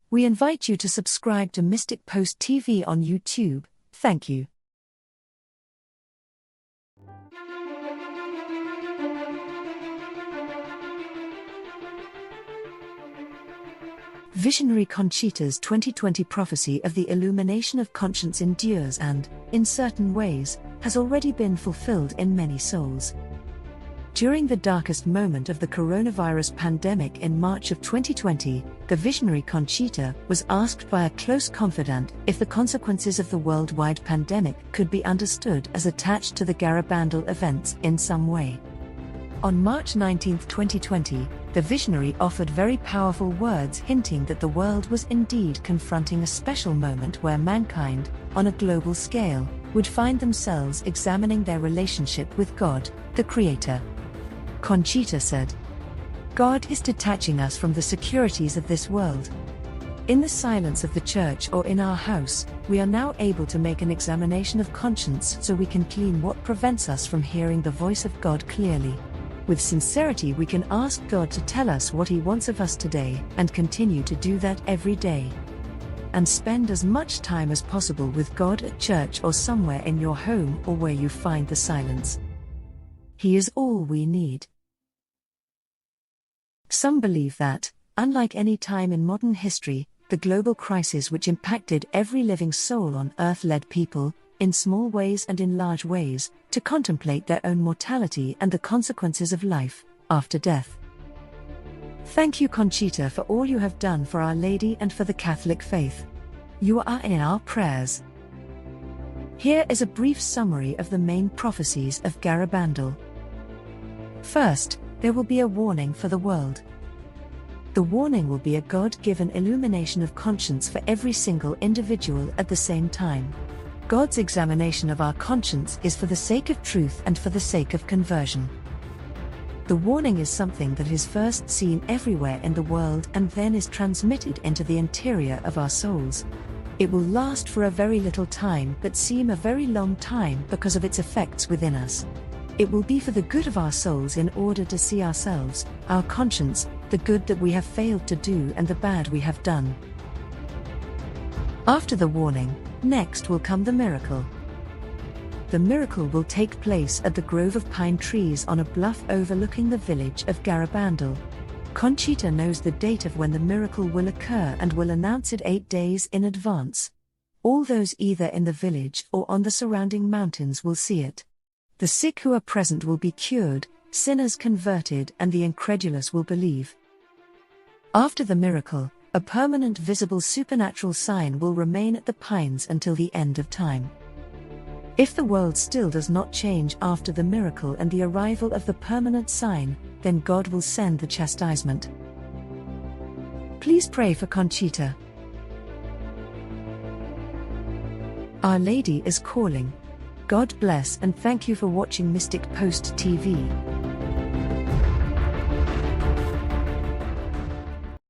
We invite you to subscribe to Mystic Post TV on YouTube. Thank you. Visionary Conchita's 2020 prophecy of the illumination of conscience endures and, in certain ways, has already been fulfilled in many souls. During the darkest moment of the coronavirus pandemic in March of 2020, the visionary Conchita was asked by a close confidant if the consequences of the worldwide pandemic could be understood as attached to the Garabandal events in some way. On March 19, 2020, the visionary offered very powerful words hinting that the world was indeed confronting a special moment where mankind, on a global scale, would find themselves examining their relationship with God, the Creator. Conchita said, "God is detaching us from the securities of this world. In the silence of the church or in our house, we are now able to make an examination of conscience so we can clean what prevents us from hearing the voice of God clearly. With sincerity we can ask God to tell us what He wants of us today and continue to do that every day. And spend as much time as possible with God at church or somewhere in your home or where you find the silence. He is all we need." Some believe that, unlike any time in modern history, the global crisis which impacted every living soul on earth led people, in small ways and in large ways, to contemplate their own mortality and the consequences of life after death. Thank you, Conchita, for all you have done for Our Lady and for the Catholic faith. You are in our prayers. Here is a brief summary of the main prophecies of Garabandal. First, there will be a warning for the world. The warning will be a God-given illumination of conscience for every single individual at the same time. God's examination of our conscience is for the sake of truth and for the sake of conversion. The warning is something that is first seen everywhere in the world and then is transmitted into the interior of our souls. It will last for a very little time but seem a very long time because of its effects within us. It will be for the good of our souls in order to see ourselves, our conscience, the good that we have failed to do and the bad we have done. After the warning, next will come the miracle. The miracle will take place at the grove of pine trees on a bluff overlooking the village of Garabandal. Conchita knows the date of when the miracle will occur and will announce it 8 days in advance. All those either in the village or on the surrounding mountains will see it. The sick who are present will be cured, sinners converted, and the incredulous will believe. After the miracle, a permanent visible supernatural sign will remain at the pines until the end of time. If the world still does not change after the miracle and the arrival of the permanent sign, then God will send the chastisement. Please pray for Conchita. Our Lady is calling. God bless and thank you for watching Mystic Post TV.